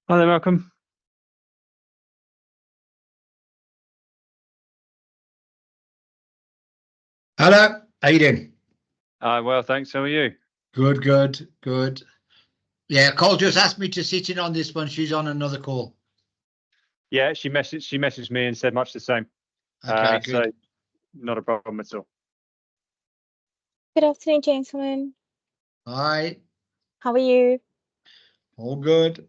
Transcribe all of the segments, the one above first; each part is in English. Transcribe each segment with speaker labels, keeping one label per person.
Speaker 1: Hi there, Malcolm.
Speaker 2: Hello, how you doing?
Speaker 1: Well, thanks. How are you?
Speaker 2: Good. Yeah, Cole just asked me to sit in on this one. She's on another call.
Speaker 1: Yeah, she messaged me and said much the same.
Speaker 2: Okay, good.
Speaker 1: So not a problem at all.
Speaker 3: Good afternoon, gentlemen.
Speaker 2: Hi,
Speaker 3: How are you?
Speaker 2: all good.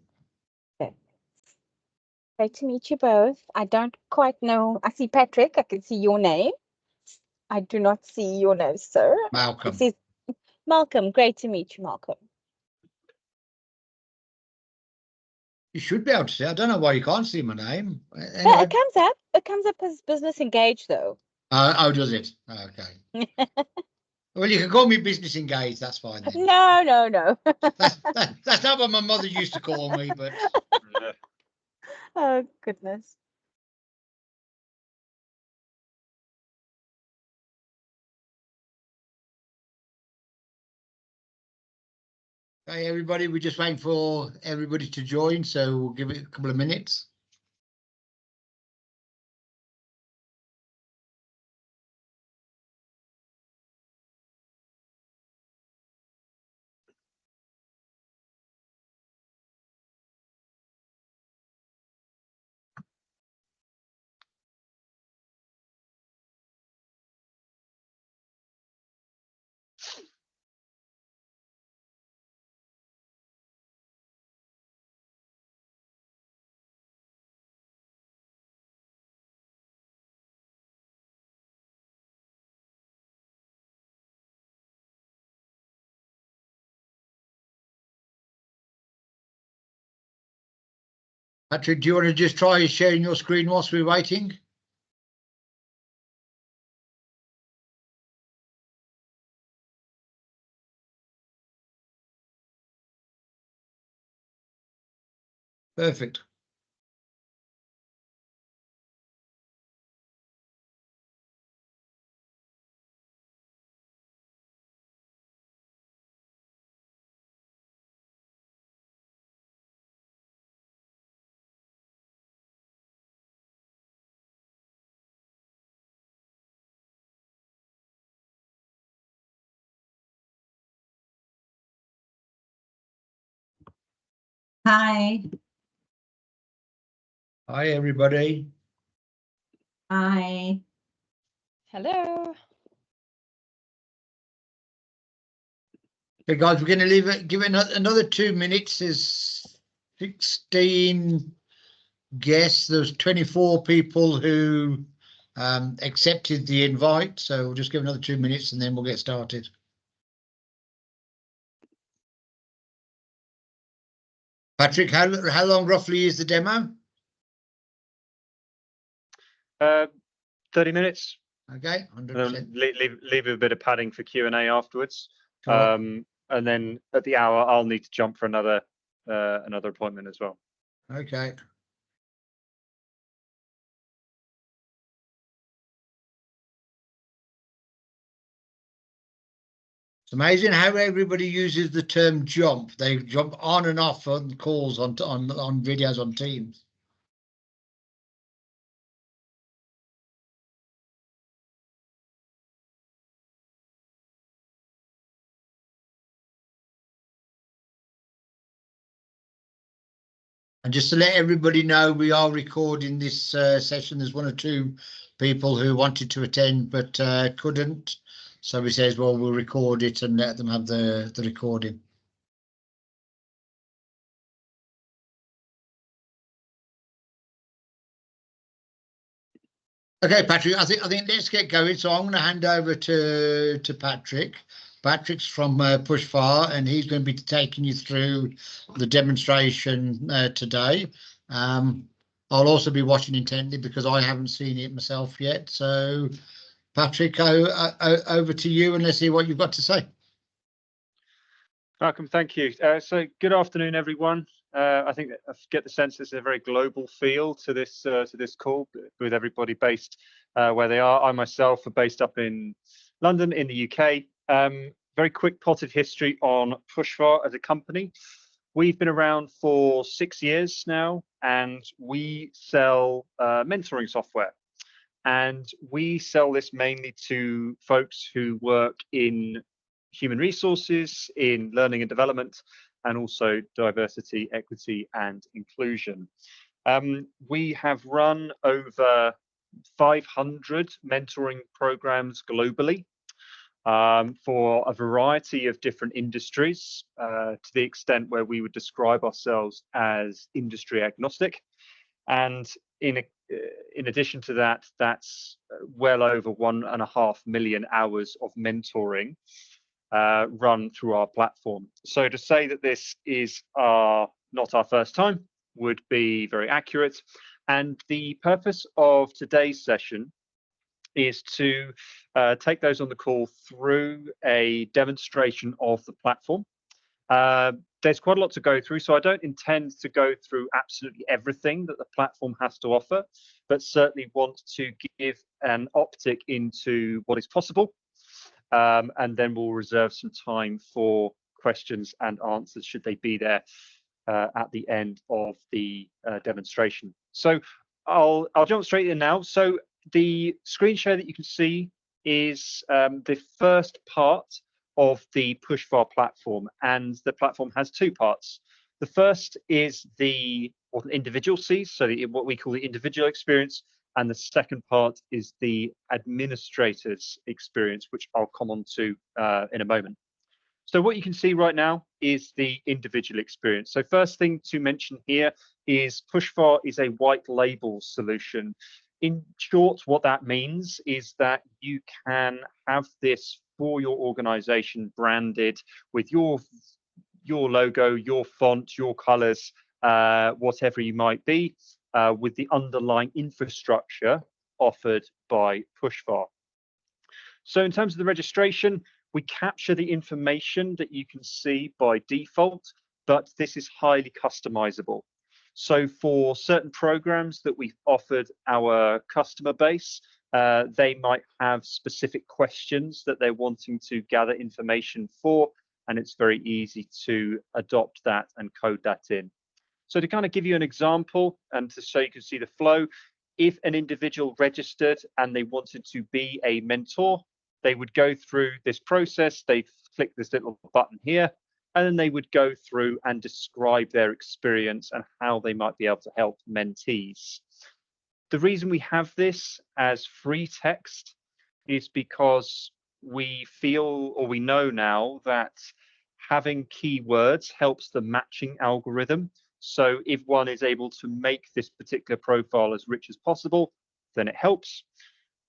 Speaker 3: Great to meet you both. I don't quite know. I see Patrick. I can see your name. I do not see your name, sir.
Speaker 2: Malcolm.
Speaker 3: It says Malcolm. Great to meet you, Malcolm.
Speaker 2: You should be able to see. I don't know why you can't see my name.
Speaker 3: No,
Speaker 2: Anyway.
Speaker 3: it comes up. It comes up as business engaged, though.
Speaker 2: Oh, does it? Okay. Well, you can call me business engaged. That's fine then.
Speaker 3: No.
Speaker 2: That's not what my mother used to call me, but.
Speaker 3: Oh, goodness.
Speaker 2: Hey, everybody, we're just waiting for everybody to join, so we'll give it a couple of minutes. Patrick, do you want to just try sharing your screen whilst we're waiting? Perfect.
Speaker 4: Hi.
Speaker 2: Hi, everybody.
Speaker 4: Hi.
Speaker 3: Hello.
Speaker 2: Okay, guys, we're going to give it another 2 minutes. There's 16 guests. There's 24 people who accepted the invite. So we'll just give another 2 minutes and then we'll get started. Patrick, how long roughly is the demo?
Speaker 1: 30 minutes.
Speaker 2: Okay, 100%.
Speaker 1: Leave a bit of padding for Q&A afterwards.
Speaker 2: Cool.
Speaker 1: And then at the hour, I'll need to jump for another appointment as well.
Speaker 2: Okay. It's amazing how everybody uses the term jump. They jump on and off on calls on videos on Teams. And just to let everybody know, we are recording this session. There's 1 or 2 people who wanted to attend but couldn't. So he says, well, we'll record it and let them have the recording. Okay, Patrick, I think let's get going. So I'm going to hand over to Patrick. Patrick's from PushFar, and he's going to be taking you through the demonstration today. I'll also be watching intently because I haven't seen it myself yet. So, Patrick, over to you, and let's see what you've got to say.
Speaker 1: Malcolm, thank you. So good afternoon, everyone. I think I get the sense there's a very global feel to this call, with everybody based where they are. I myself are based up in London, in the UK. Very quick potted history on PushFar as a company. We've been around for 6 years now, and we sell mentoring software. And we sell this mainly to folks who work in human resources, in learning and development, and also diversity, equity, and inclusion. We have run over 500 mentoring programs globally for a variety of different industries, to the extent where we would describe ourselves as industry agnostic. And in addition to that, that's well over 1.5 million hours of mentoring run through our platform. So to say that this is not our first time would be very accurate. And the purpose of today's session is to take those on the call through a demonstration of the platform. There's quite a lot to go through, so I don't intend to go through absolutely everything that the platform has to offer, but certainly want to give an optic into what is possible, and then we'll reserve some time for questions and answers should they be there at the end of the demonstration. So I'll jump straight in now. So the screen share that you can see is the first part of the PushFar platform, and the platform has two parts. The first is what an individual sees, so what we call the individual experience, and the second part is the administrator's experience, which I'll come on to in a moment. So what you can see right now is the individual experience. So first thing to mention here is PushFar is a white label solution. In short, what that means is that you can have this for your organization branded with your logo, your font, your colors, whatever you might be, with the underlying infrastructure offered by PushFar. So in terms of the registration, we capture the information that you can see by default, but this is highly customizable. So for certain programs that we've offered our customer base, they might have specific questions that they're wanting to gather information for, and it's very easy to adopt that and code that in. So to kind of give you an example and to so you can see the flow, if an individual registered and they wanted to be a mentor, they would go through this process, they'd click this little button here, and then they would go through and describe their experience and how they might be able to help mentees. The reason we have this as free text is because we feel, or we know now, that having keywords helps the matching algorithm. So if one is able to make this particular profile as rich as possible, then it helps.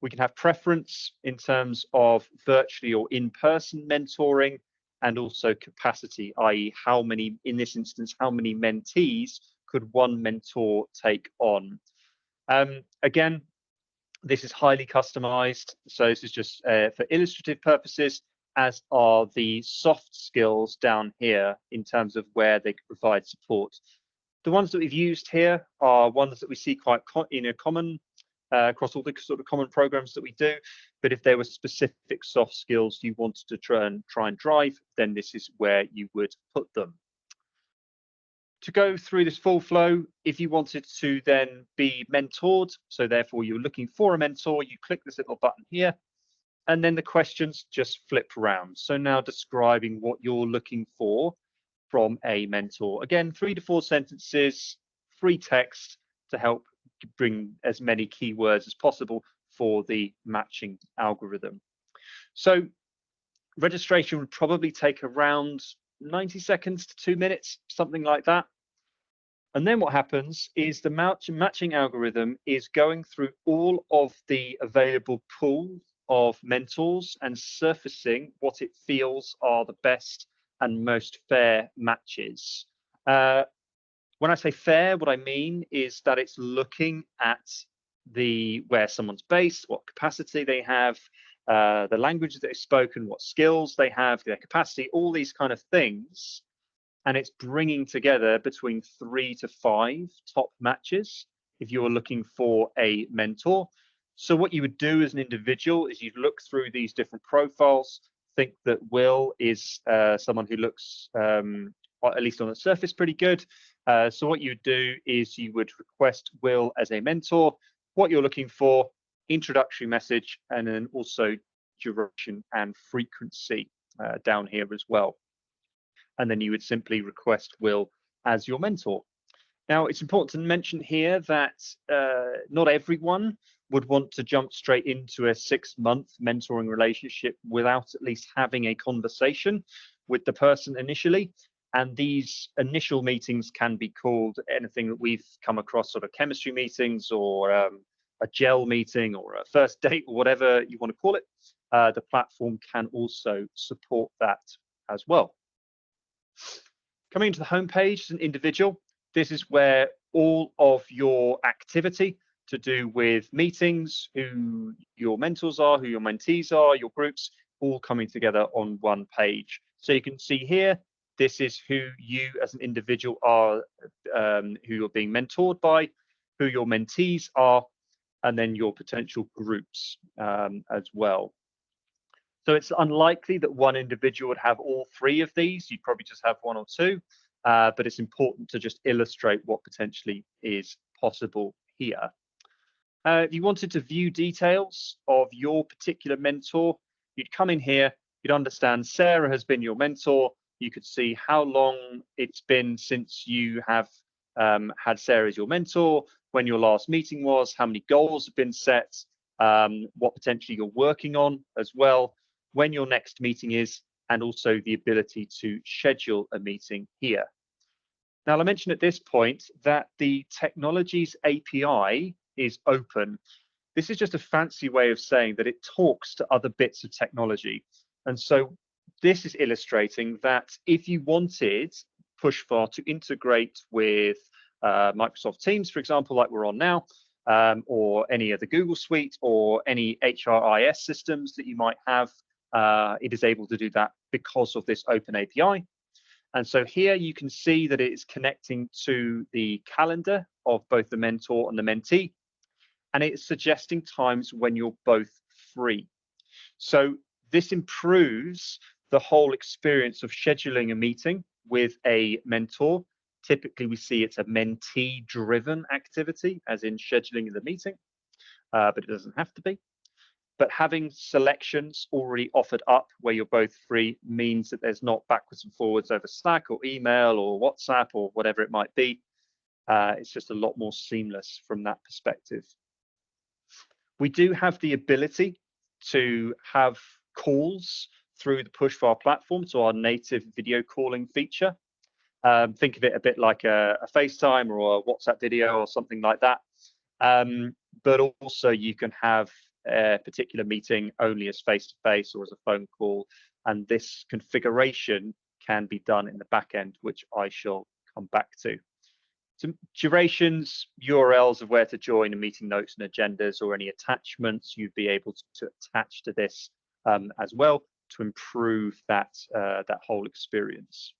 Speaker 1: We can have preference in terms of virtually or in-person mentoring, and also capacity, i.e. how many, in this instance, how many mentees could one mentor take on? Again, this is highly customized. So this is just for illustrative purposes, as are the soft skills down here in terms of where they could provide support. The ones that we've used here are ones that we see quite common across all the sort of common programs that we do. But if there were specific soft skills you wanted to try and drive, then this is where you would put them. To go through this full flow, if you wanted to then be mentored, so therefore you're looking for a mentor, you click this little button here, and then the questions just flip around. So now describing what you're looking for from a mentor. Again, 3 to 4 sentences, free text to help bring as many keywords as possible for the matching algorithm. So registration would probably take around 90 seconds to 2 minutes, something like that. And then what happens is the matching algorithm is going through all of the available pool of mentors and surfacing what it feels are the best and most fair matches. When I say fair, what I mean is that it's looking at where someone's based, what capacity they have, the language that they've spoken, what skills they have, their capacity, all these kind of things. And it's bringing together between 3 to 5 top matches if you're looking for a mentor. So what you would do as an individual is you'd look through these different profiles, think that Will is someone who looks at least on the surface, pretty good. So what you would do is you would request Will as a mentor, what you're looking for, introductory message, and then also duration and frequency down here as well. And then you would simply request Will as your mentor. Now, it's important to mention here that not everyone would want to jump straight into a 6-month mentoring relationship without at least having a conversation with the person initially. And these initial meetings can be called anything that we've come across, sort of chemistry meetings or a gel meeting or a first date, or whatever you want to call it. The platform can also support that as well. Coming into the homepage as an individual, this is where all of your activity to do with meetings, who your mentors are, who your mentees are, your groups, all coming together on one page. So you can see here, this is who you as an individual are, who you're being mentored by, who your mentees are, and then your potential groups as well. So it's unlikely that one individual would have all 3 of these. You'd probably just have 1 or 2, but it's important to just illustrate what potentially is possible here. If you wanted to view details of your particular mentor, you'd come in here, you'd understand Sarah has been your mentor. You could see how long it's been since you have had Sarah as your mentor, when your last meeting was, how many goals have been set, what potentially you're working on as well, when your next meeting is, and also the ability to schedule a meeting here. Now, I mentioned at this point that the technologies API is open. This is just a fancy way of saying that it talks to other bits of technology. And so this is illustrating that if you wanted PushFar to integrate with Microsoft Teams, for example, like we're on now, or any of the Google Suite or any HRIS systems that you might have, it is able to do that because of this open API. And so here you can see that it is connecting to the calendar of both the mentor and the mentee, and it's suggesting times when you're both free. So this improves the whole experience of scheduling a meeting with a mentor. Typically, we see it's a mentee-driven activity, as in scheduling the meeting, but it doesn't have to be. But having selections already offered up where you're both free means that there's not backwards and forwards over Slack or email or WhatsApp or whatever it might be. It's just a lot more seamless from that perspective. We do have the ability to have calls through the PushFar platform, so our native video calling feature. Think of it a bit like a FaceTime or a WhatsApp video or something like that. But also you can have a particular meeting only as face-to-face or as a phone call. And this configuration can be done in the back end, which I shall come back to. Some durations, URLs of where to join, and meeting notes and agendas, or any attachments you'd be able to attach to this as well to improve that, that whole experience.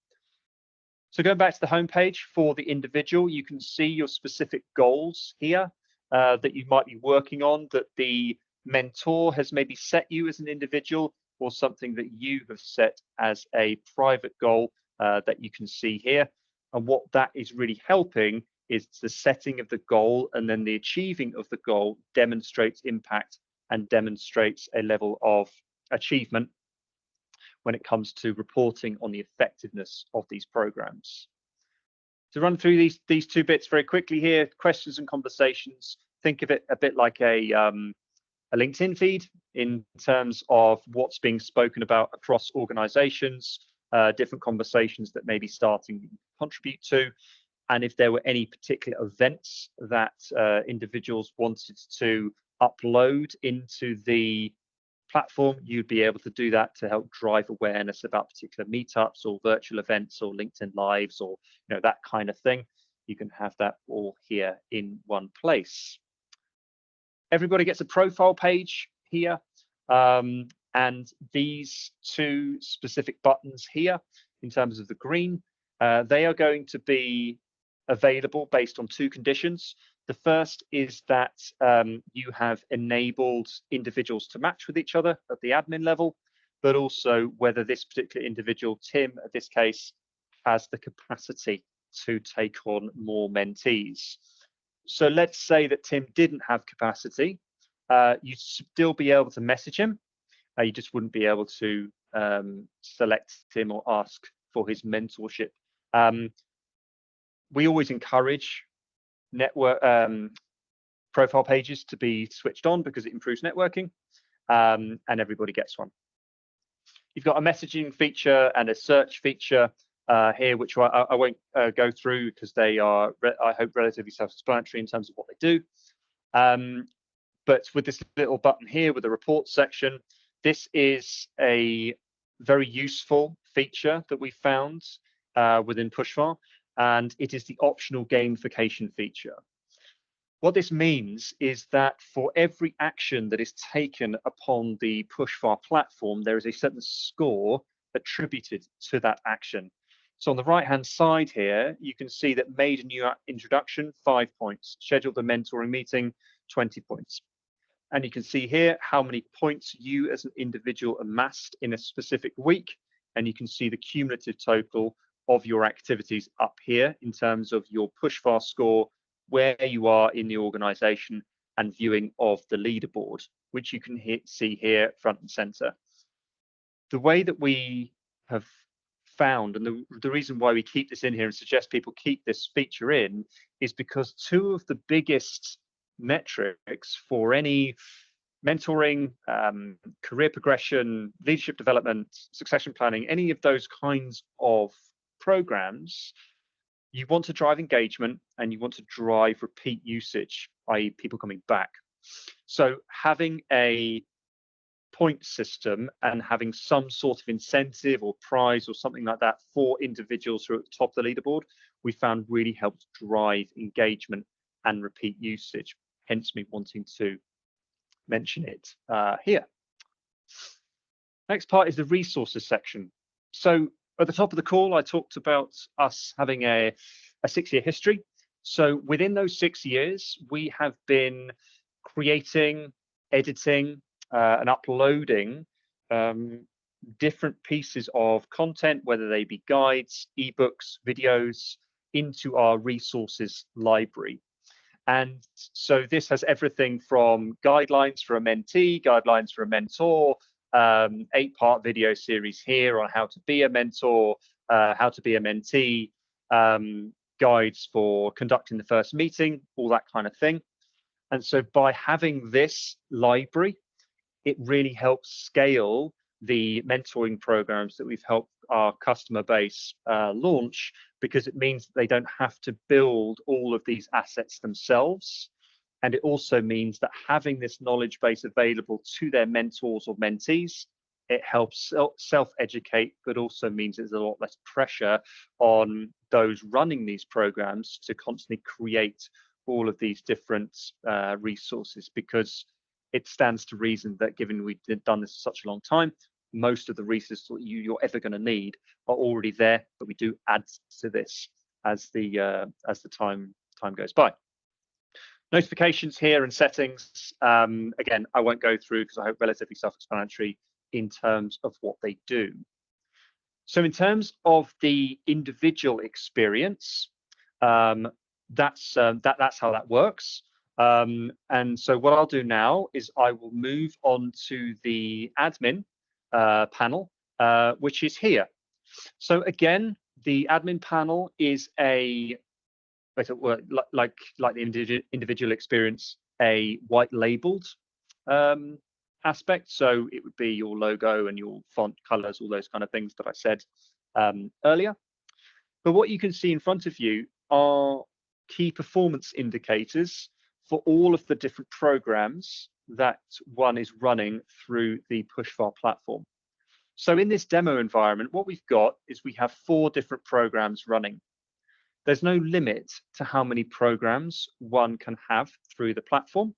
Speaker 1: So going back to the homepage for the individual, you can see your specific goals here that you might be working on, that the mentor has maybe set you as an individual, or something that you have set as a private goal that you can see here. And what that is really helping is the setting of the goal, and then the achieving of the goal demonstrates impact and demonstrates a level of achievement when it comes to reporting on the effectiveness of these programs. To run through these 2 bits very quickly here, questions and conversations, think of it a bit like a LinkedIn feed in terms of what's being spoken about across organizations, different conversations that may be starting to contribute to, and if there were any particular events that individuals wanted to upload into the platform, you'd be able to do that to help drive awareness about particular meetups or virtual events or LinkedIn Lives or that kind of thing. You can have that all here in one place. Everybody gets a profile page here, and these 2 specific buttons here in terms of the green, they are going to be available based on 2 conditions. The first is that you have enabled individuals to match with each other at the admin level, but also whether this particular individual, Tim, in this case, has the capacity to take on more mentees. So let's say that Tim didn't have capacity, you'd still be able to message him. You just wouldn't be able to select him or ask for his mentorship. We always encourage network profile pages to be switched on because it improves networking, and everybody gets one. You've got a messaging feature and a search feature here, which I won't go through because they are, I hope, relatively self-explanatory in terms of what they do. But with this little button here with the report section, this is a very useful feature that we found within PushFar, and it is the optional gamification feature. What this means is that for every action that is taken upon the PushFar platform, there is a certain score attributed to that action. So on the right-hand side here, you can see that made a new introduction, 5 points, scheduled a mentoring meeting, 20 points. And you can see here how many points you as an individual amassed in a specific week. And you can see the cumulative total of your activities up here in terms of your PushFar score, where you are in the organization, and viewing of the leaderboard, which you can see here front and center. The way that we have found, and the reason why we keep this in here and suggest people keep this feature in, is because two of the biggest metrics for any mentoring, career progression, leadership development, succession planning, any of those kinds of programs, you want to drive engagement and you want to drive repeat usage, i.e. people coming back. So having a point system and having some sort of incentive or prize or something like that for individuals who are at the top of the leaderboard, we found really helped drive engagement and repeat usage, hence me wanting to mention it here. Next part is the resources section. So at the top of the call, I talked about us having a 6-year history. So within those 6 years, we have been creating, editing, and uploading different pieces of content, whether they be guides, ebooks, videos, into our resources library. And so this has everything from guidelines for a mentee, guidelines for a mentor, 8-part video series here on how to be a mentor, how to be a mentee, guides for conducting the first meeting, all that kind of thing. And so by having this library, it really helps scale the mentoring programs that we've helped our customer base launch, because it means that they don't have to build all of these assets themselves. And it also means that having this knowledge base available to their mentors or mentees, it helps self-educate, but also means there's a lot less pressure on those running these programs to constantly create all of these different resources, because it stands to reason that given we've done this for such a long time, most of the resources that you're ever going to need are already there, but we do add to this as the time goes by. Notifications here and settings, again, I won't go through because I hope relatively self-explanatory in terms of what they do. So in terms of the individual experience, that's how that works. And so what I'll do now is I will move on to the admin panel, which is here. So again, the admin panel is like the individual experience, a white labeled aspect. So it would be your logo and your font colors, all those kind of things that I said earlier. But what you can see in front of you are key performance indicators for all of the different programs that one is running through the PushFar platform. So in this demo environment, what we've got is we have 4 different programs running. There's no limit to how many programs one can have through the platform.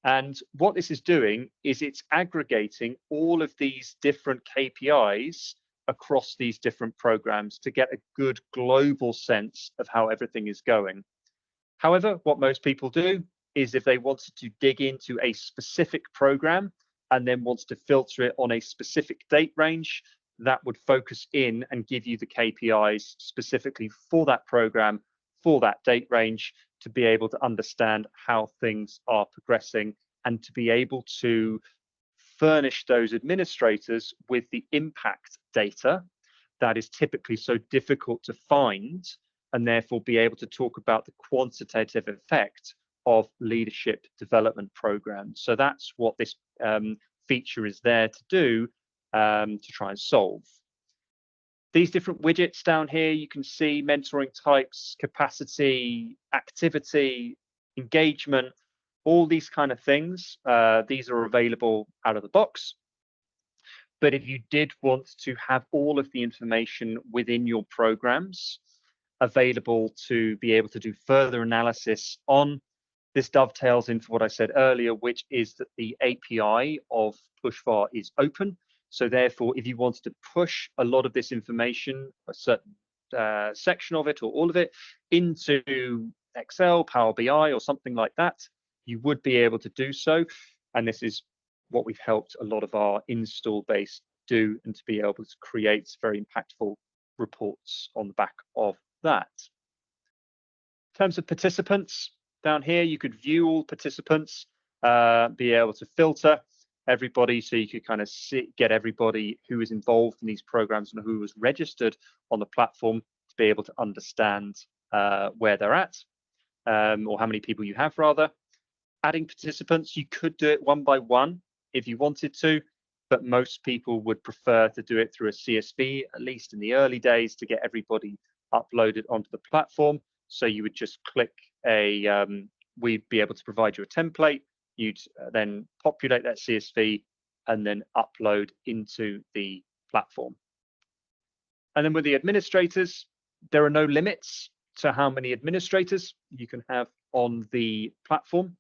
Speaker 1: And what this is doing is it's aggregating all of these different KPIs across these different programs to get a good global sense of how everything is going. However, what most people do is if they wanted to dig into a specific program and then wants to filter it on a specific date range, that would focus in and give you the KPIs specifically for that program, for that date range, to be able to understand how things are progressing and to be able to furnish those administrators with the impact data that is typically so difficult to find, and therefore be able to talk about the quantitative effect of leadership development programs. So that's what this feature is there to do, to try and solve. These different widgets down here, you can see mentoring types, capacity, activity, engagement, all these kind of things. These are available out of the box. But if you did want to have all of the information within your programs available to be able to do further analysis on, this dovetails into what I said earlier, which is that the API of PushFar is open. So therefore, if you wanted to push a lot of this information, a certain section of it or all of it, into Excel, Power BI, or something like that, you would be able to do so. And this is what we've helped a lot of our install base do, and to be able to create very impactful reports on the back of that. In terms of participants, down here, you could view all participants, be able to filter everybody, so you could kind of get everybody who is involved in these programs and who was registered on the platform to be able to understand where they're at, or how many people you have rather. Adding participants, you could do it one by one if you wanted to, but most people would prefer to do it through a CSV, at least in the early days, to get everybody uploaded onto the platform. So you would just click we'd be able to provide you a template. You'd then populate that CSV and then upload into the platform. And then with the administrators, there are no limits to how many administrators you can have on the platform.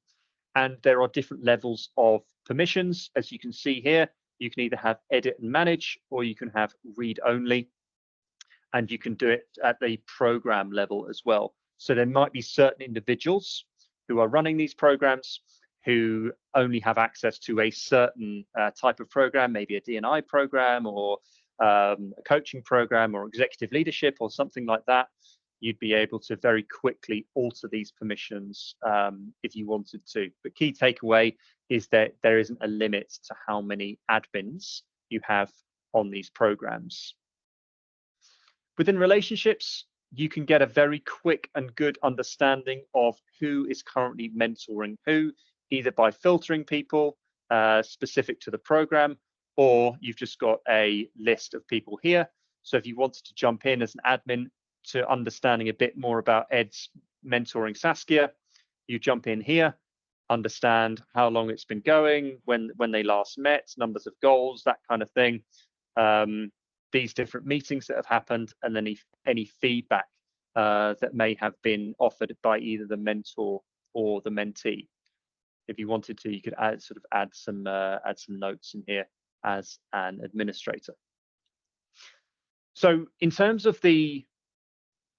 Speaker 1: And there are different levels of permissions. As you can see here, you can either have edit and manage, or you can have read only. And you can do it at the program level as well. So there might be certain individuals who are running these programs who only have access to a certain type of program, maybe a D&I program, or a coaching program, or executive leadership, or something like that. You'd be able to very quickly alter these permissions if you wanted to. But key takeaway is that there isn't a limit to how many admins you have on these programs. Within relationships, you can get a very quick and good understanding of who is currently mentoring who, either by filtering people specific to the program, or you've just got a list of people here. So if you wanted to jump in as an admin to understanding a bit more about Ed's mentoring Saskia, you jump in here, understand how long it's been going, when they last met, numbers of goals, that kind of thing. These different meetings that have happened, and then any feedback that may have been offered by either the mentor or the mentee. If you wanted to, you could add some notes in here as an administrator. So in terms of the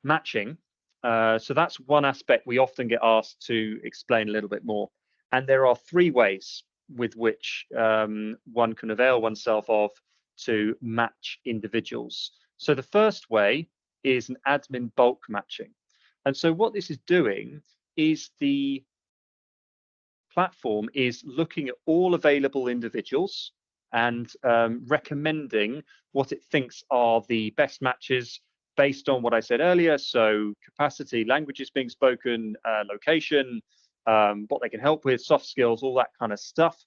Speaker 1: matching, so that's one aspect we often get asked to explain a little bit more. And there are three ways with which one can avail oneself of to match individuals. So the first way is an admin bulk matching. And so what this is doing is the platform is looking at all available individuals and recommending what it thinks are the best matches based on what I said earlier. So capacity, languages being spoken, location, what they can help with, soft skills, all that kind of stuff.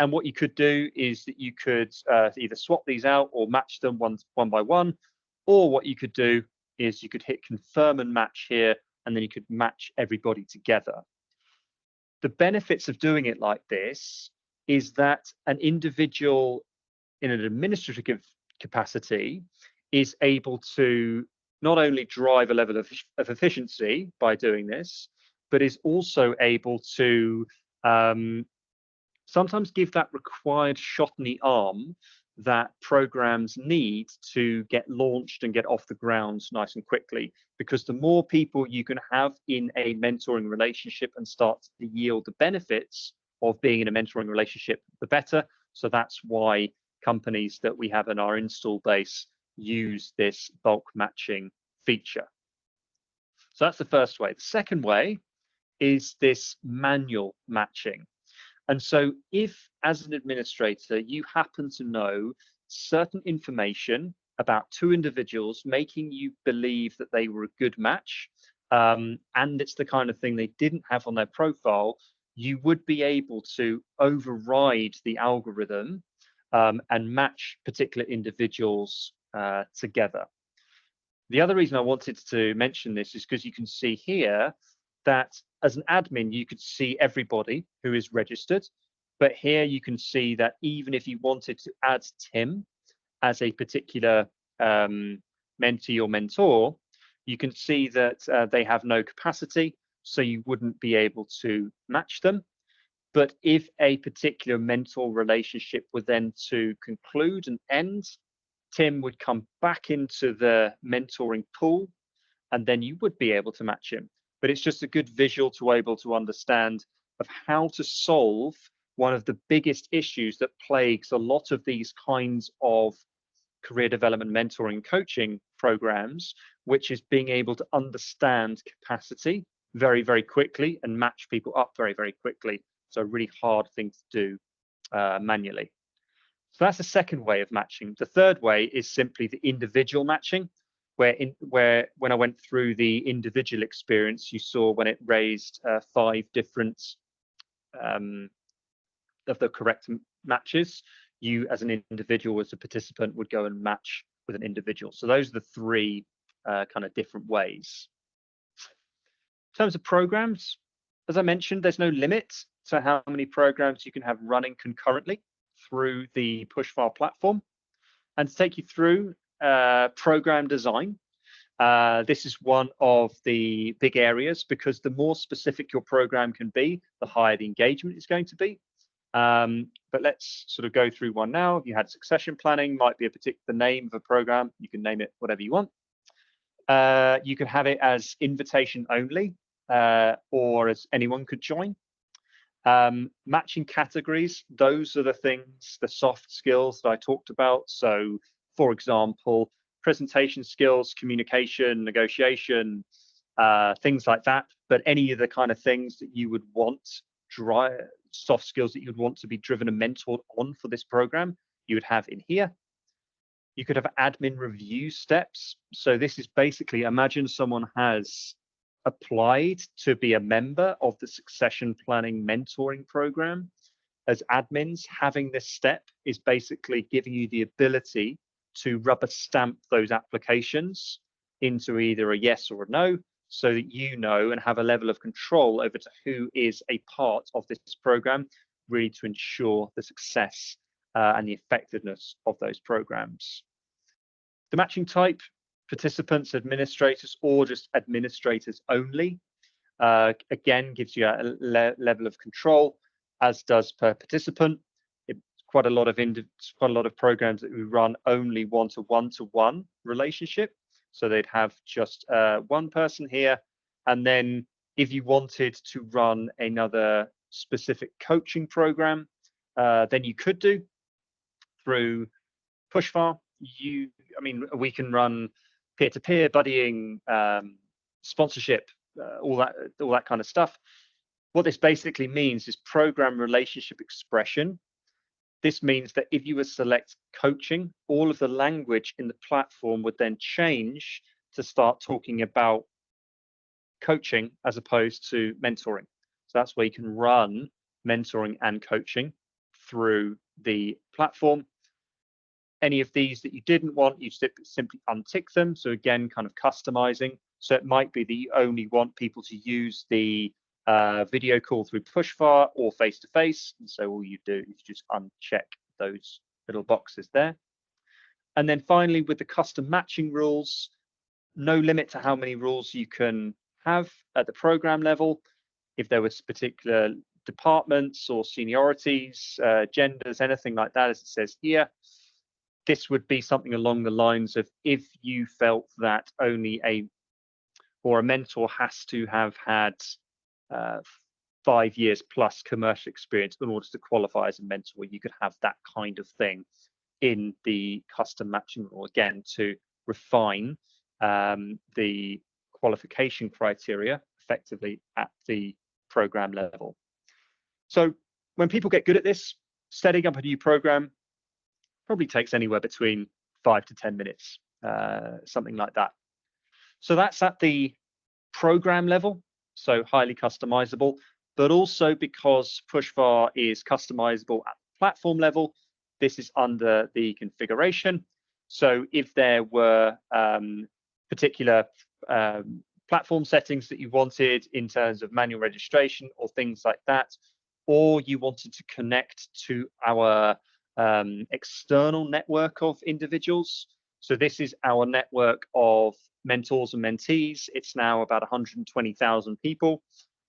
Speaker 1: And what you could do is that you could either swap these out or match them one by one, or what you could do is you could hit confirm and match here, and then you could match everybody together. The benefits of doing it like this is that an individual in an administrative capacity is able to not only drive a level of efficiency by doing this, but is also able to sometimes give that required shot in the arm that programs need to get launched and get off the ground nice and quickly. Because the more people you can have in a mentoring relationship and start to yield the benefits of being in a mentoring relationship, the better. So that's why companies that we have in our install base use this bulk matching feature. So that's the first way. The second way is this manual matching. And so if, as an administrator, you happen to know certain information about two individuals, making you believe that they were a good match, and it's the kind of thing they didn't have on their profile, you would be able to override the algorithm and match particular individuals together. The other reason I wanted to mention this is because you can see here that as an admin, you could see everybody who is registered, but here you can see that even if you wanted to add Tim as a particular mentee or mentor, you can see that they have no capacity, so you wouldn't be able to match them. But if a particular mentor relationship were then to conclude and end, Tim would come back into the mentoring pool, and then you would be able to match him. But it's just a good visual to be able to understand of how to solve one of the biggest issues that plagues a lot of these kinds of career development, mentoring, coaching programs, which is being able to understand capacity very, very quickly and match people up very, very quickly. So a really hard thing to do manually. So that's the second way of matching. The third way is simply the individual matching, where when I went through the individual experience, you saw when it raised 5 different of the correct matches, you as an individual, as a participant, would go and match with an individual. So those are the 3 kind of different ways. In terms of programs, as I mentioned, there's no limit to how many programs you can have running concurrently through the PushFar platform. And to take you through program design, this is one of the big areas, because the more specific your program can be, the higher the engagement is going to be. But let's sort of go through one now. If you had succession planning, might be a particular name of a program. You can name it whatever you want. You can have it as invitation only, or as anyone could join. Matching categories, those are the things, the soft skills that I talked about. So, for example, presentation skills, communication, negotiation, things like that. But any of the kind of things that you would want, soft skills that you'd want to be driven and mentored on for this program, you would have in here. You could have admin review steps. So this is basically, imagine someone has applied to be a member of the succession planning mentoring program. As admins, having this step is basically giving you the ability to rubber stamp those applications into either a yes or a no, so that you know and have a level of control over to who is a part of this program, really to ensure the success and the effectiveness of those programs. The matching type, participants, administrators, or just administrators only, again, gives you a level of control, as does per participant. It's quite a lot of programs that we run only one-to-one relationship. So they'd have just one person here. And then if you wanted to run another specific coaching program, then you could do through PushFar. We can run peer-to-peer buddying, sponsorship, all that kind of stuff. What this basically means is program relationship expression. This means that if you were select coaching, all of the language in the platform would then change to start talking about coaching as opposed to mentoring. So that's where you can run mentoring and coaching through the platform. Any of these that you didn't want, you simply untick them. So again, kind of customizing. So it might be that you only want people to use the video call through PushFar or face-to-face. And so all you do is just uncheck those little boxes there. And then finally, with the custom matching rules, no limit to how many rules you can have at the program level. If there was particular departments or seniorities, genders, anything like that, as it says here, this would be something along the lines of, if you felt that only a mentor has to have had 5 years plus commercial experience in order to qualify as a mentor, you could have that kind of thing. in the custom matching rule, again, to refine the qualification criteria effectively at the program level. So when people get good at this, setting up a new program probably takes anywhere between 5 to 10 minutes, something like that. So that's at the program level, so highly customizable, but also because PushFar is customizable at the platform level, this is under the configuration. So if there were particular platform settings that you wanted in terms of manual registration or things like that, or you wanted to connect to our external network of individuals. So this is our network of mentors and mentees. It's now about 120,000 people.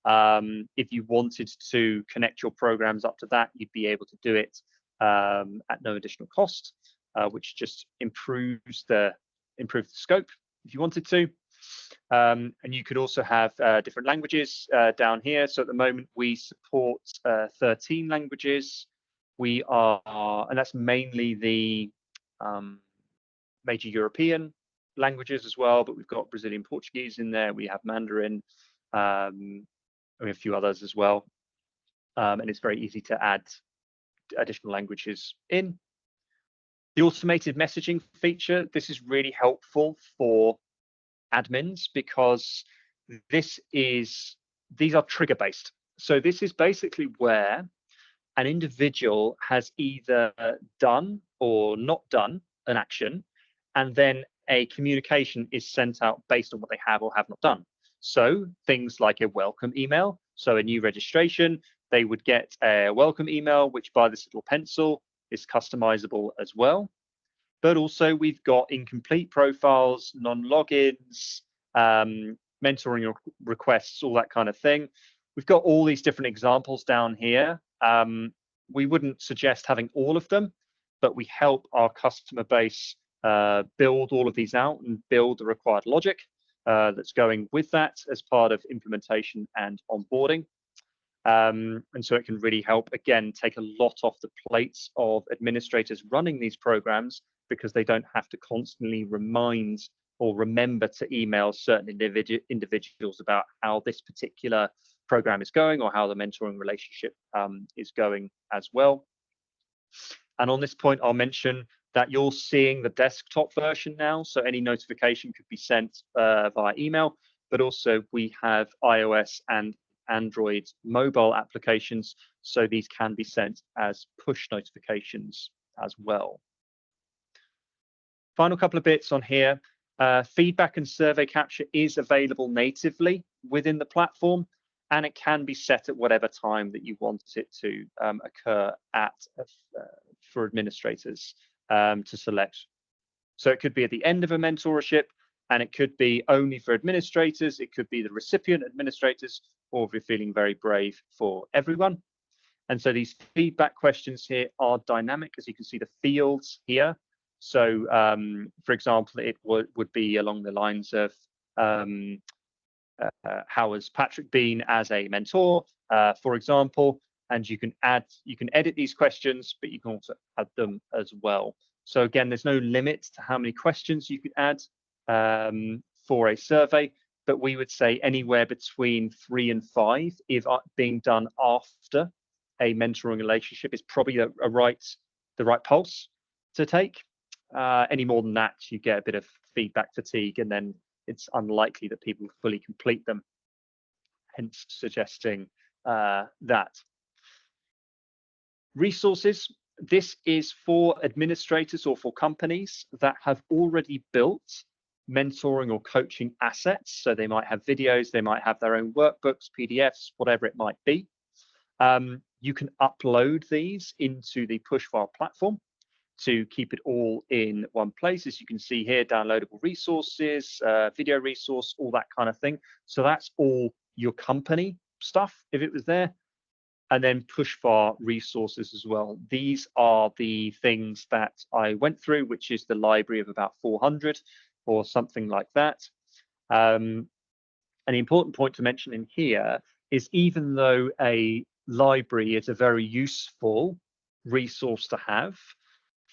Speaker 1: If you wanted to connect your programs up to that, you'd be able to do it at no additional cost, which just improves the scope if you wanted to. And you could also have different languages down here. So at the moment we support 13 languages. We are, and that's mainly the major European languages as well, but we've got Brazilian Portuguese in there. We have Mandarin, we have a few others as well. And it's very easy to add additional languages in. The automated messaging feature, this is really helpful for admins because these are trigger based. So this is basically where an individual has either done or not done an action, and then a communication is sent out based on what they have or have not done. So things like a welcome email, so a new registration, they would get a welcome email, which by this little pencil is customizable as well. But also we've got incomplete profiles, non-logins, mentoring requests, all that kind of thing. We've got all these different examples down here. We wouldn't suggest having all of them, but we help our customer base build all of these out and build the required logic that's going with that as part of implementation and onboarding. And so it can really help, again, take a lot off the plates of administrators running these programs, because they don't have to constantly remind or remember to email certain individuals about how this particular program is going or how the mentoring relationship is going as well. And on this point, I'll mention that you're seeing the desktop version now, so any notification could be sent via email, but also we have iOS and Android mobile applications, so these can be sent as push notifications as well. Final couple of bits on here. Feedback and survey capture is available natively within the platform, and it can be set at whatever time that you want it to occur at for administrators to select. So it could be at the end of a mentorship, and it could be only for administrators. It could be the recipient administrators, or if you're feeling very brave, for everyone. And so these feedback questions here are dynamic, as you can see the fields here. So, for example, it would be along the lines of how has Patrick been as a mentor, for example, and you can edit these questions, but you can also add them as well. So again, there's no limit to how many questions you could add for a survey, but we would say anywhere between 3 and 5, if being done after a mentoring relationship, is probably the right pulse to take. Any more than that, you get a bit of feedback fatigue, and then it's unlikely that people fully complete them, hence suggesting that. Resources. This is for administrators or for companies that have already built mentoring or coaching assets. So they might have videos, they might have their own workbooks, PDFs, whatever it might be. You can upload these into the PushFar platform to keep it all in one place. As you can see here, downloadable resources, video resource, all that kind of thing. So that's all your company stuff, if it was there. And then PushFar resources as well. These are the things that I went through, which is the library of about 400 or something like that. An important point to mention in here is, even though a library is a very useful resource to have,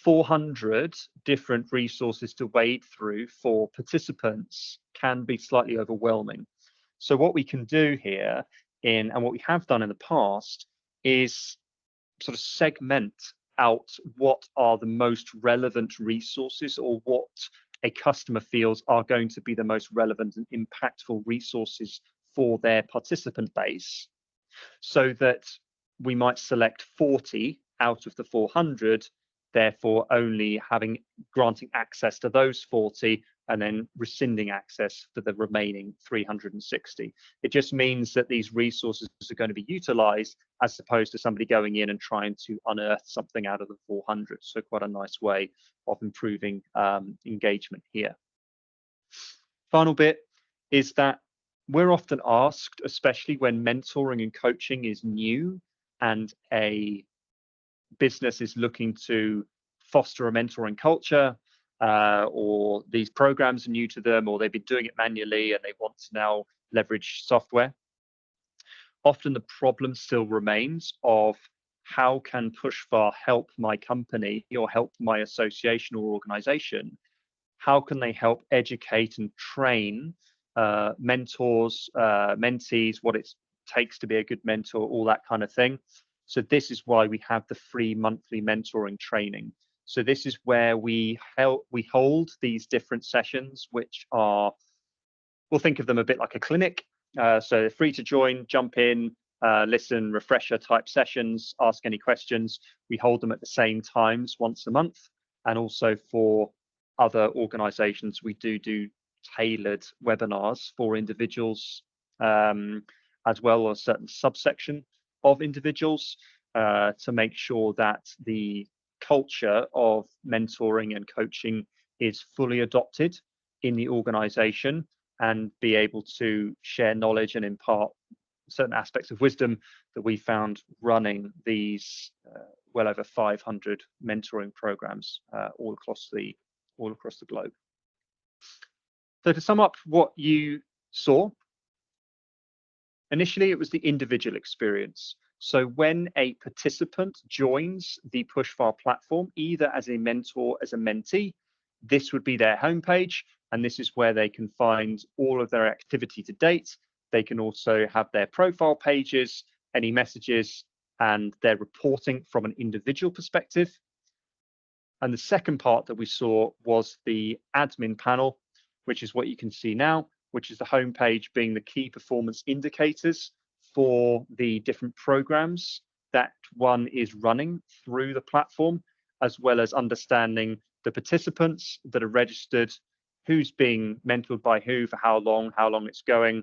Speaker 1: 400 different resources to wade through for participants can be slightly overwhelming. So what we can do here and what we have done in the past is sort of segment out what are the most relevant resources, or what a customer feels are going to be the most relevant and impactful resources for their participant base, so that we might select 40 out of the 400, therefore only granting access to those 40 and then rescinding access for the remaining 360. It just means that these resources are going to be utilized, as opposed to somebody going in and trying to unearth something out of the 400. So quite a nice way of improving engagement here. Final bit is that we're often asked, especially when mentoring and coaching is new and a business is looking to foster a mentoring culture, or these programs are new to them, or they've been doing it manually and they want to now leverage software. Often the problem still remains of, how can PushFar help my company or help my association or organization? How can they help educate and train mentors, mentees, what it takes to be a good mentor, all that kind of thing. So this is why we have the free monthly mentoring training. So this is where we hold these different sessions, which are, we'll think of them a bit like a clinic. So free to join, jump in, listen, refresher type sessions, ask any questions. We hold them at the same times once a month. And also for other organizations, we do tailored webinars for individuals, as well as a certain subsection of individuals, to make sure that the culture of mentoring and coaching is fully adopted in the organization, and be able to share knowledge and impart certain aspects of wisdom that we found running these well over 500 mentoring programs all across the globe. So to sum up what you saw, initially it was the individual experience. So when a participant joins the PushFar platform, either as a mentor, as a mentee, this would be their homepage, and this is where they can find all of their activity to date. They can also have their profile pages, any messages, and their reporting from an individual perspective. And the second part that we saw was the admin panel, which is what you can see now, which is the homepage being the key performance indicators for the different programs that one is running through the platform, as well as understanding the participants that are registered, who's being mentored by who, for how long it's going,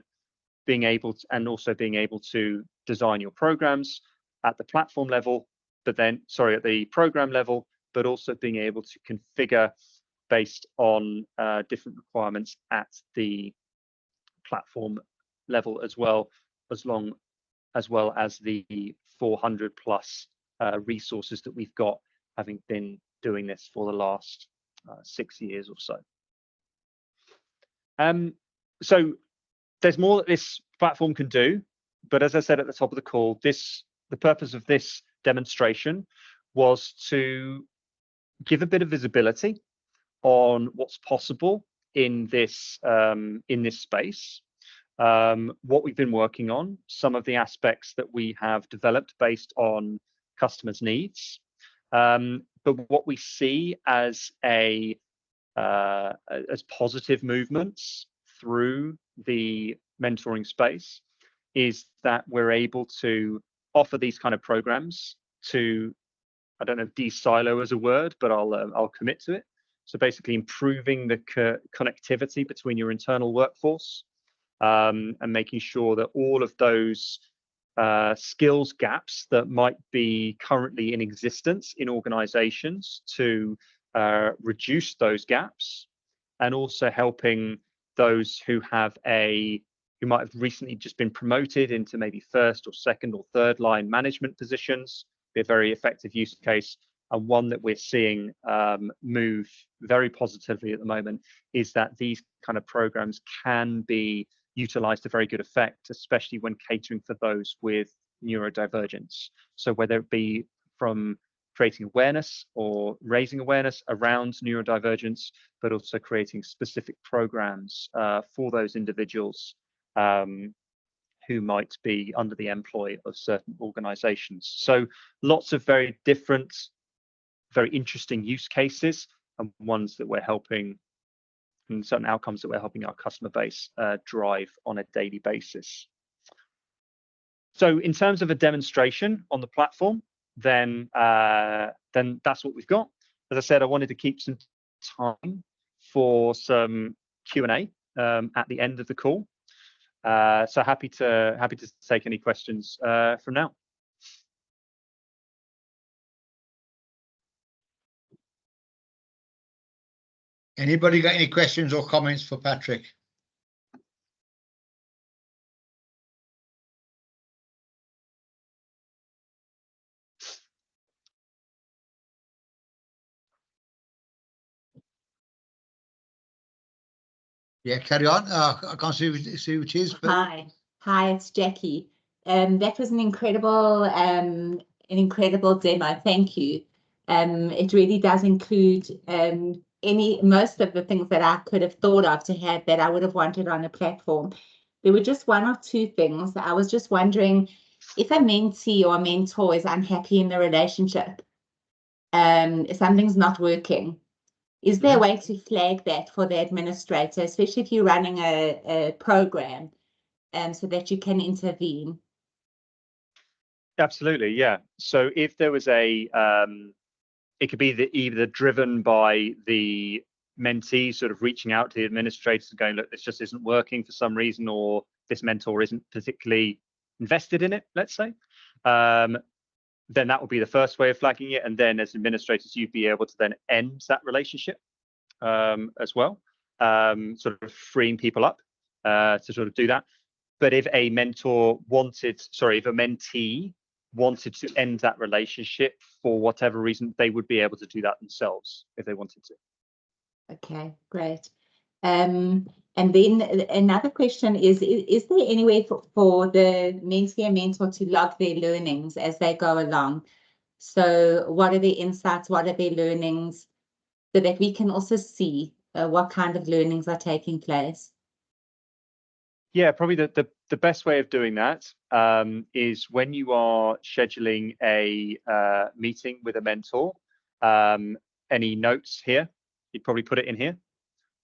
Speaker 1: and also being able to design your programs at the platform level, at the program level, but also being able to configure based on different requirements at the platform level as well as the 400 plus resources that we've got, having been doing this for the last 6 years or so. So there's more that this platform can do, but as I said at the top of the call, the purpose of this demonstration was to give a bit of visibility on what's possible in this space, what we've been working on, some of the aspects that we have developed based on customers' needs, but what we see as positive movements through the mentoring space is that we're able to offer these kind of programs to, I don't know if de-silo is a word, but I'll commit to it. So basically improving the connectivity between your internal workforce, and making sure that all of those skills gaps that might be currently in existence in organizations, to reduce those gaps, and also helping those who might have recently just been promoted into maybe first or second or third line management positions, be a very effective use case. And one that we're seeing move very positively at the moment is that these kind of programs can be utilized to very good effect, especially when catering for those with neurodivergence. So whether it be from creating awareness or raising awareness around neurodivergence, but also creating specific programs for those individuals who might be under the employ of certain organizations. So lots of very different, very interesting use cases, and ones that we're helping, and certain outcomes that we're helping our customer base drive on a daily basis. So in terms of a demonstration on the platform, then that's what we've got. As I said, I wanted to keep some time for some Q&A at the end of the call. So happy to take any questions from now.
Speaker 2: Anybody got any questions or comments for Patrick? Yeah, carry on. I can't see who it is. But...
Speaker 4: Hi, it's Jackie. That was an incredible demo. Thank you. It really does include most of the things that I could have thought of to have that I would have wanted on a platform. There were just one or two things. I was just wondering if a mentee or a mentor is unhappy in the relationship, something's not working. Is there a way to flag that for the administrator, especially if you're running a program, so that you can intervene?
Speaker 1: Absolutely, yeah. So if there was it could be either driven by the mentee sort of reaching out to the administrators and going, look, this just isn't working for some reason, or this mentor isn't particularly invested in it, let's say. Then that would be the first way of flagging it. And then as administrators, you'd be able to then end that relationship as well, sort of freeing people up to sort of do that. But if a mentee wanted to end that relationship for whatever reason, they would be able to do that themselves if they wanted to.
Speaker 4: Okay, great. And then another question is there any way for the mentee and mentor to log their learnings as they go along? So what are their insights? What are their learnings? So that we can also see what kind of learnings are taking place.
Speaker 1: Yeah, probably the best way of doing that is when you are scheduling a meeting with a mentor, any notes here, you'd probably put it in here.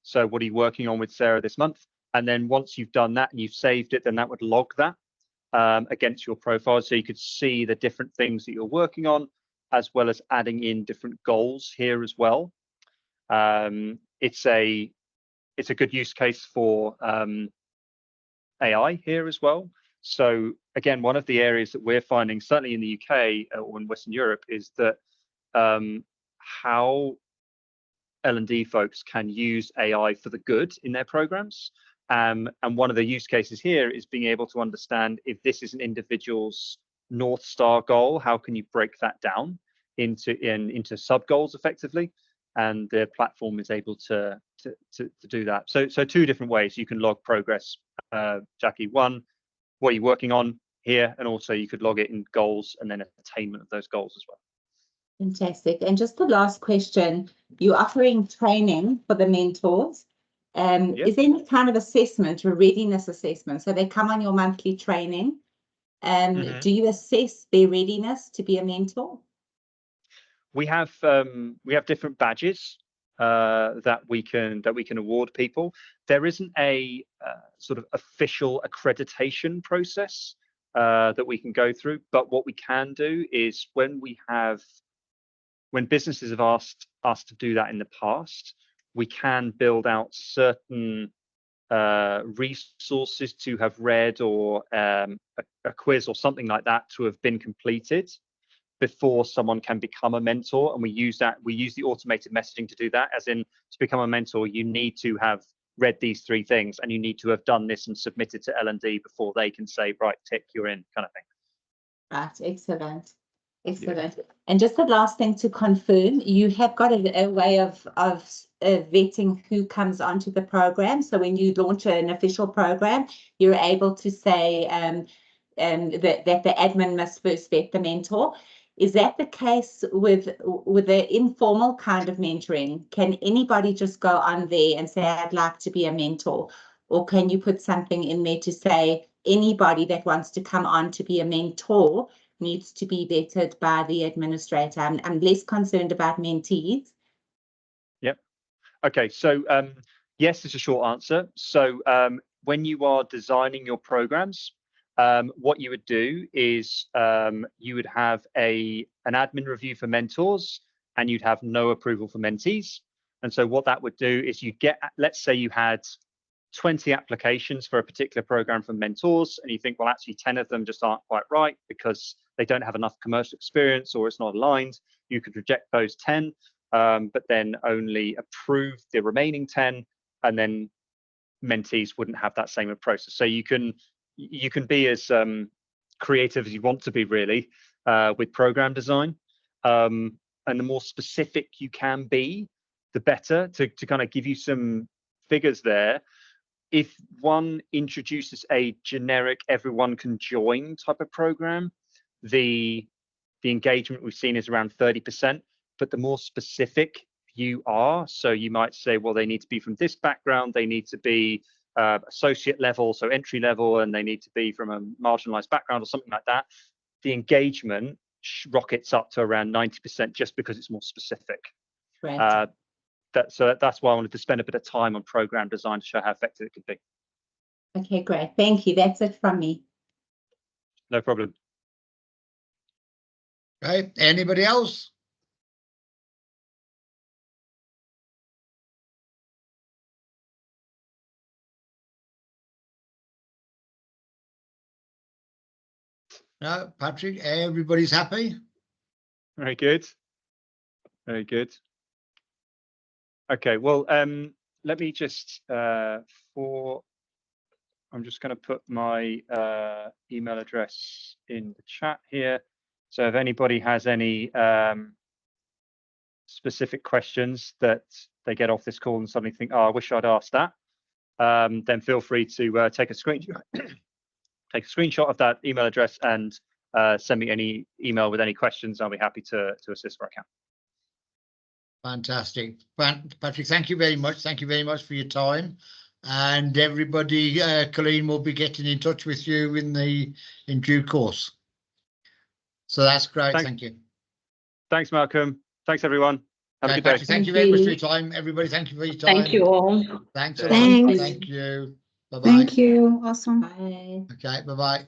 Speaker 1: So what are you working on with Sarah this month? And then once you've done that and you've saved it, then that would log that against your profile. So you could see the different things that you're working on, as well as adding in different goals here as well. It's a good use case for AI here as well. So again, one of the areas that we're finding, certainly in the UK or in Western Europe, is that how L&D folks can use AI for the good in their programs. And one of the use cases here is being able to understand if this is an individual's North Star goal, how can you break that down into sub goals effectively? And the platform is able to do that. So two different ways you can log progress, Jackie. One, what are you working on here? And also you could log it in goals and then attainment of those goals as well.
Speaker 4: Fantastic. And just the last question, you're offering training for the mentors. Is there any kind of assessment or readiness assessment? So they come on your monthly training. Do you assess their readiness to be a mentor?
Speaker 1: We have different badges that we can award people. There isn't a sort of official accreditation process that we can go through, but what we can do is when businesses have asked us to do that in the past, we can build out certain resources to have read, or a quiz or something like that to have been completed before someone can become a mentor. And we use the automated messaging to do that. As in, to become a mentor, you need to have read these 3 things and you need to have done this and submitted to L&D before they can say, right, tick, you're in, kind of thing.
Speaker 4: Right, excellent. Yeah. And just the last thing to confirm, you have got a way of vetting who comes onto the program. So when you launch an official program, you're able to say that the admin must first vet the mentor. Is that the case with the informal kind of mentoring? Can anybody just go on there and say, I'd like to be a mentor? Or can you put something in there to say anybody that wants to come on to be a mentor needs to be vetted by the administrator? I'm less concerned about mentees.
Speaker 1: Yep. Okay, so yes is a short answer. So when you are designing your programs, what you would do is you would have an admin review for mentors, and you'd have no approval for mentees. And so what that would do is you get, let's say you had 20 applications for a particular program from mentors, and you think, well, actually 10 of them just aren't quite right because they don't have enough commercial experience or it's not aligned. You could reject those 10, but then only approve the remaining 10, and then mentees wouldn't have that same process. So you can be as creative as you want to be, really, with program design, and the more specific you can be, the better. To kind of give you some figures there, if one introduces a generic everyone can join type of program, the engagement we've seen is around 30%. But the more specific you are, so you might say, well, they need to be from this background, they need to be associate level, so entry level, and they need to be from a marginalized background or something like that, the engagement rockets up to around 90% just because it's more specific.
Speaker 4: Right.
Speaker 1: So that's why I wanted to spend a bit of time on program design to show how effective it could be.
Speaker 4: Okay, great. Thank you. That's it from me.
Speaker 1: No problem.
Speaker 2: Okay, anybody else? No, Patrick, everybody's happy?
Speaker 1: Very good. Very good. Okay, well, let me just, I'm just going to put my email address in the chat here. So if anybody has any specific questions that they get off this call and suddenly think, oh, I wish I'd asked that, then feel free to take a screenshot of that email address and send me any email with any questions. I'll be happy to assist where I can.
Speaker 2: Fantastic. Patrick, thank you very much. Thank you very much for your time. And everybody, Colleen will be getting in touch with you in due course. So that's great. Thank you.
Speaker 1: Thanks, Malcolm. Thanks, everyone. Have a good day.
Speaker 2: Patrick, thank you very much for your time. Everybody, thank you for your time.
Speaker 5: Thank you all.
Speaker 2: Thanks a lot.
Speaker 3: Thanks.
Speaker 2: Thank you. Bye-bye.
Speaker 3: Thank you. Awesome.
Speaker 4: Bye.
Speaker 2: Okay, bye-bye.